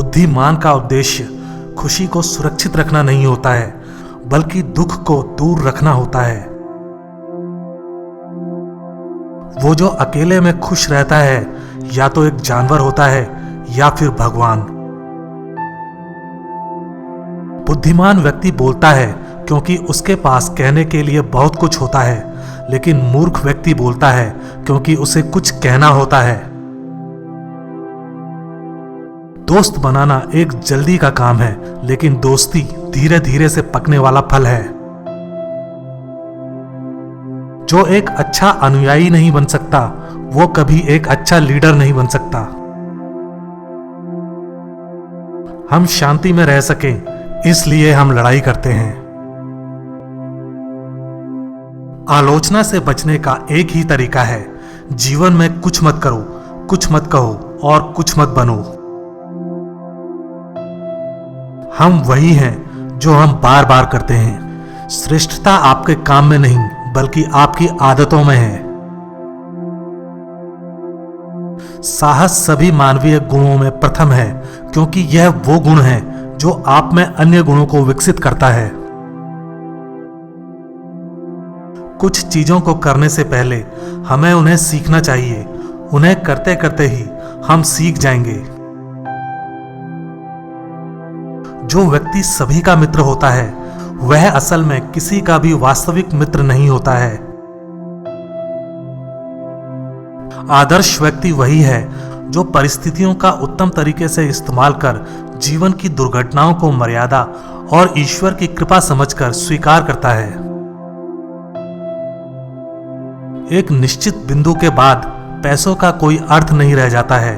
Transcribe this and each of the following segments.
बुद्धिमान का उद्देश्य खुशी को सुरक्षित रखना नहीं होता है, बल्कि दुख को दूर रखना होता है। वो जो अकेले में खुश रहता है या तो एक जानवर होता है या फिर भगवान। बुद्धिमान व्यक्ति बोलता है क्योंकि उसके पास कहने के लिए बहुत कुछ होता है, लेकिन मूर्ख व्यक्ति बोलता है क्योंकि उसे कुछ कहना होता है। दोस्त बनाना एक जल्दी का काम है, लेकिन दोस्ती धीरे धीरे से पकने वाला फल है। जो एक अच्छा अनुयायी नहीं बन सकता, वो कभी एक अच्छा लीडर नहीं बन सकता। हम शांति में रह सकें, इसलिए हम लड़ाई करते हैं। आलोचना से बचने का एक ही तरीका है, जीवन में कुछ मत करो, कुछ मत कहो और कुछ मत बनो। हम वही हैं जो हम बार बार करते हैं। श्रेष्ठता आपके काम में नहीं, बल्कि आपकी आदतों में है। साहस सभी मानवीय गुणों में प्रथम है, क्योंकि यह वो गुण है जो आप में अन्य गुणों को विकसित करता है। कुछ चीजों को करने से पहले हमें उन्हें सीखना चाहिए। उन्हें करते करते ही हम सीख जाएंगे। जो व्यक्ति सभी का मित्र होता है, वह असल में किसी का भी वास्तविक मित्र नहीं होता है। आदर्श व्यक्ति वही है जो परिस्थितियों का उत्तम तरीके से इस्तेमाल कर जीवन की दुर्घटनाओं को मर्यादा और ईश्वर की कृपा समझकर स्वीकार करता है। एक निश्चित बिंदु के बाद पैसों का कोई अर्थ नहीं रह जाता है।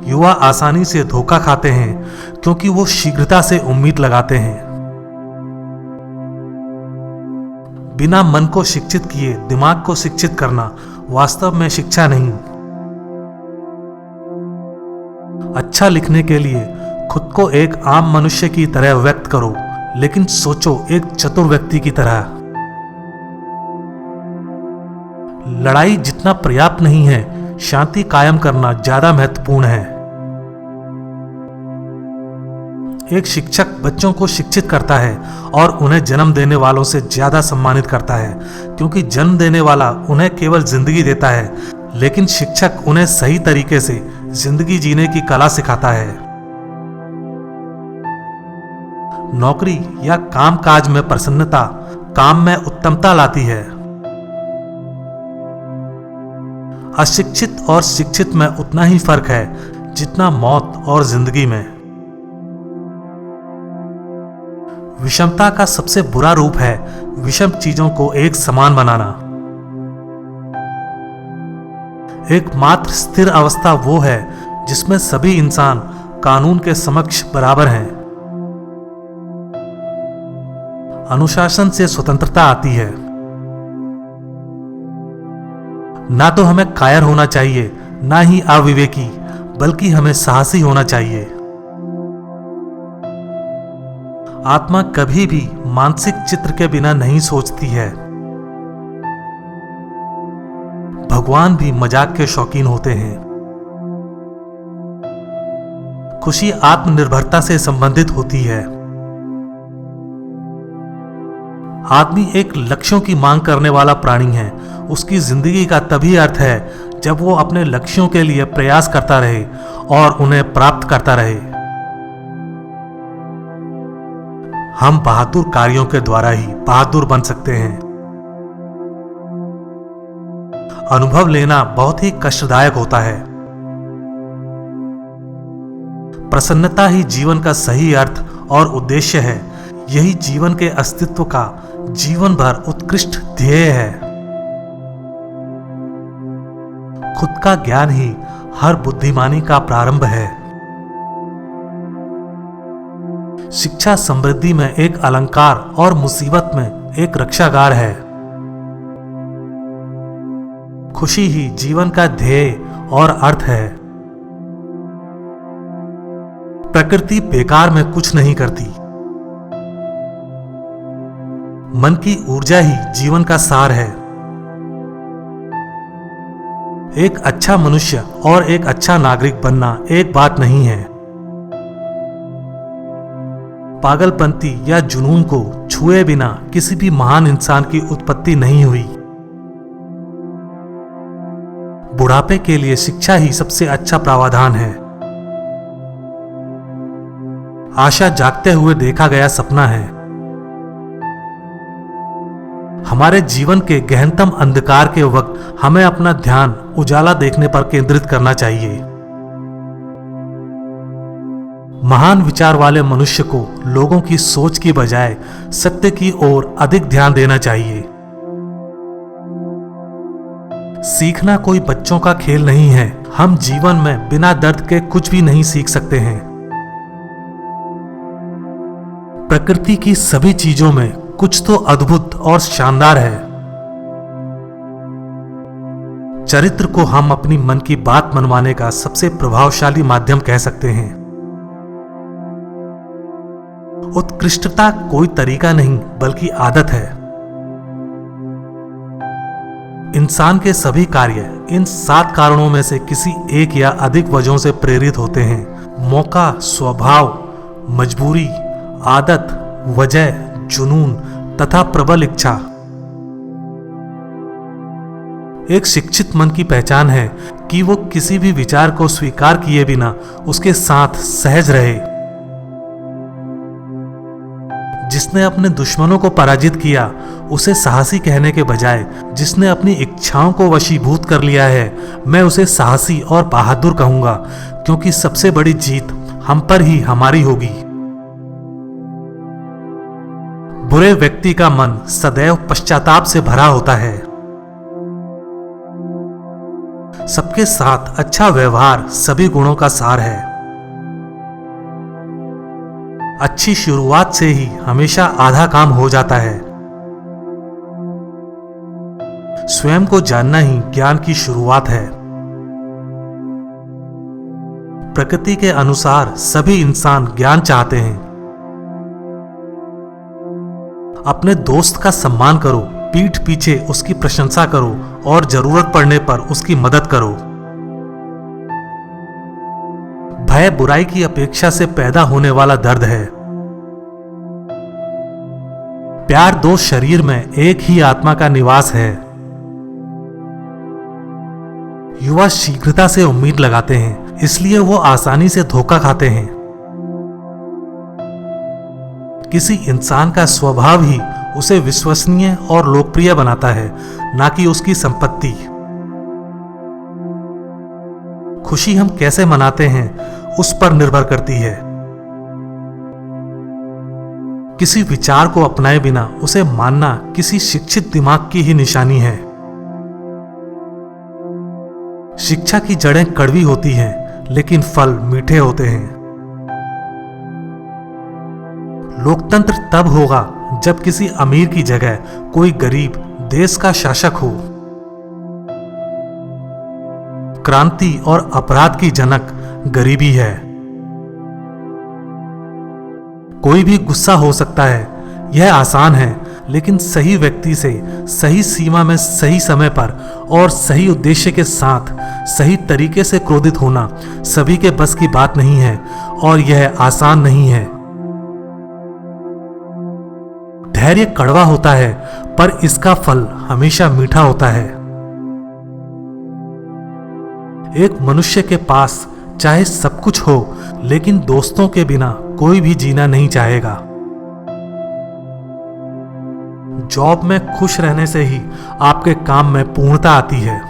युवा आसानी से धोखा खाते हैं क्योंकि वो शीघ्रता से उम्मीद लगाते हैं। बिना मन को शिक्षित किए दिमाग को शिक्षित करना वास्तव में शिक्षा नहीं। अच्छा लिखने के लिए खुद को एक आम मनुष्य की तरह व्यक्त करो, लेकिन सोचो एक चतुर व्यक्ति की तरह। लड़ाई जितना पर्याप्त नहीं है, शांति कायम करना ज्यादा महत्वपूर्ण है। एक शिक्षक बच्चों को शिक्षित करता है और उन्हें जन्म देने वालों से ज्यादा सम्मानित करता है, क्योंकि जन्म देने वाला उन्हें केवल जिंदगी देता है, लेकिन शिक्षक उन्हें सही तरीके से जिंदगी जीने की कला सिखाता है। नौकरी या कामकाज में प्रसन्नता काम में उत्तमता लाती है। अशिक्षित और शिक्षित में उतना ही फर्क है जितना मौत और जिंदगी में। विषमता का सबसे बुरा रूप है विषम चीजों को एक समान बनाना। एकमात्र स्थिर अवस्था वो है जिसमें सभी इंसान कानून के समक्ष बराबर हैं। अनुशासन से स्वतंत्रता आती है। ना तो हमें कायर होना चाहिए, ना ही अविवेकी, बल्कि हमें साहसी होना चाहिए। आत्मा कभी भी मानसिक चित्र के बिना नहीं सोचती है। भगवान भी मजाक के शौकीन होते हैं। खुशी आत्मनिर्भरता से संबंधित होती है। आदमी एक लक्ष्यों की मांग करने वाला प्राणी है। उसकी जिंदगी का तभी अर्थ है जब वो अपने लक्ष्यों के लिए प्रयास करता रहे और उन्हें प्राप्त करता रहे। हम बहादुर कार्यों के द्वारा ही बहादुर बन सकते हैं। अनुभव लेना बहुत ही कष्टदायक होता है। प्रसन्नता ही जीवन का सही अर्थ और उद्देश्य है। यही जीवन के अस्तित्व का जीवन भर उत्कृष्ट ध्येय है। खुद का ज्ञान ही हर बुद्धिमानी का प्रारंभ है। शिक्षा समृद्धि में एक अलंकार और मुसीबत में एक रक्षागार है। खुशी ही जीवन का ध्येय और अर्थ है। प्रकृति बेकार में कुछ नहीं करती। मन की ऊर्जा ही जीवन का सार है। एक अच्छा मनुष्य और एक अच्छा नागरिक बनना एक बात नहीं है। पागलपंती या जुनून को छुए बिना किसी भी महान इंसान की उत्पत्ति नहीं हुई। बुढ़ापे के लिए शिक्षा ही सबसे अच्छा प्रावधान है। आशा जागते हुए देखा गया सपना है। हमारे जीवन के गहनतम अंधकार के वक्त हमें अपना ध्यान उजाला देखने पर केंद्रित करना चाहिए। महान विचार वाले मनुष्य को लोगों की सोच की बजाय सत्य की ओर अधिक ध्यान देना चाहिए। सीखना कोई बच्चों का खेल नहीं है। हम जीवन में बिना दर्द के कुछ भी नहीं सीख सकते हैं। प्रकृति की सभी चीजों में कुछ तो अद्भुत और शानदार है। चरित्र को हम अपनी मन की बात मनवाने का सबसे प्रभावशाली माध्यम कह सकते हैं। उत्कृष्टता कोई तरीका नहीं बल्कि आदत है। इंसान के सभी कार्य इन 7 कारणों में से किसी एक या अधिक वजहों से प्रेरित होते हैं। मौका, स्वभाव, मजबूरी, आदत, वजह, जुनून तथा प्रबल इच्छा। एक शिक्षित मन की पहचान है कि वो किसी भी विचार को स्वीकार किए बिना उसके साथ सहज रहे। जिसने अपने दुश्मनों को पराजित किया उसे साहसी कहने के बजाय जिसने अपनी इच्छाओं को वशीभूत कर लिया है, मैं उसे साहसी और बहादुर कहूंगा, क्योंकि सबसे बड़ी जीत हम पर ही हमारी होगी। बुरे व्यक्ति का मन सदैव पश्चाताप से भरा होता है। सबके साथ अच्छा व्यवहार सभी गुणों का सार है। अच्छी शुरुआत से ही हमेशा आधा काम हो जाता है। स्वयं को जानना ही ज्ञान की शुरुआत है। प्रकृति के अनुसार सभी इंसान ज्ञान चाहते हैं। अपने दोस्त का सम्मान करो, पीठ पीछे उसकी प्रशंसा करो और जरूरत पड़ने पर उसकी मदद करो। भय बुराई की अपेक्षा से पैदा होने वाला दर्द है। प्यार 2 शरीर में एक ही आत्मा का निवास है। युवा शीघ्रता से उम्मीद लगाते हैं, इसलिए वो आसानी से धोखा खाते हैं। किसी इंसान का स्वभाव ही उसे विश्वसनीय और लोकप्रिय बनाता है, ना कि उसकी संपत्ति। खुशी हम कैसे मनाते हैं उस पर निर्भर करती है। किसी विचार को अपनाए बिना उसे मानना किसी शिक्षित दिमाग की ही निशानी है। शिक्षा की जड़ें कड़वी होती हैं, लेकिन फल मीठे होते हैं। लोकतंत्र तब होगा जब किसी अमीर की जगह कोई गरीब देश का शासक हो। क्रांति और अपराध की जनक गरीबी है। कोई भी गुस्सा हो सकता है, यह आसान है, लेकिन सही व्यक्ति से सही सीमा में सही समय पर और सही उद्देश्य के साथ सही तरीके से क्रोधित होना सभी के बस की बात नहीं है और यह आसान नहीं है। धैर्य कड़वा होता है, पर इसका फल हमेशा मीठा होता है। एक मनुष्य के पास चाहे सब कुछ हो, लेकिन दोस्तों के बिना कोई भी जीना नहीं चाहेगा। जॉब में खुश रहने से ही आपके काम में पूर्णता आती है।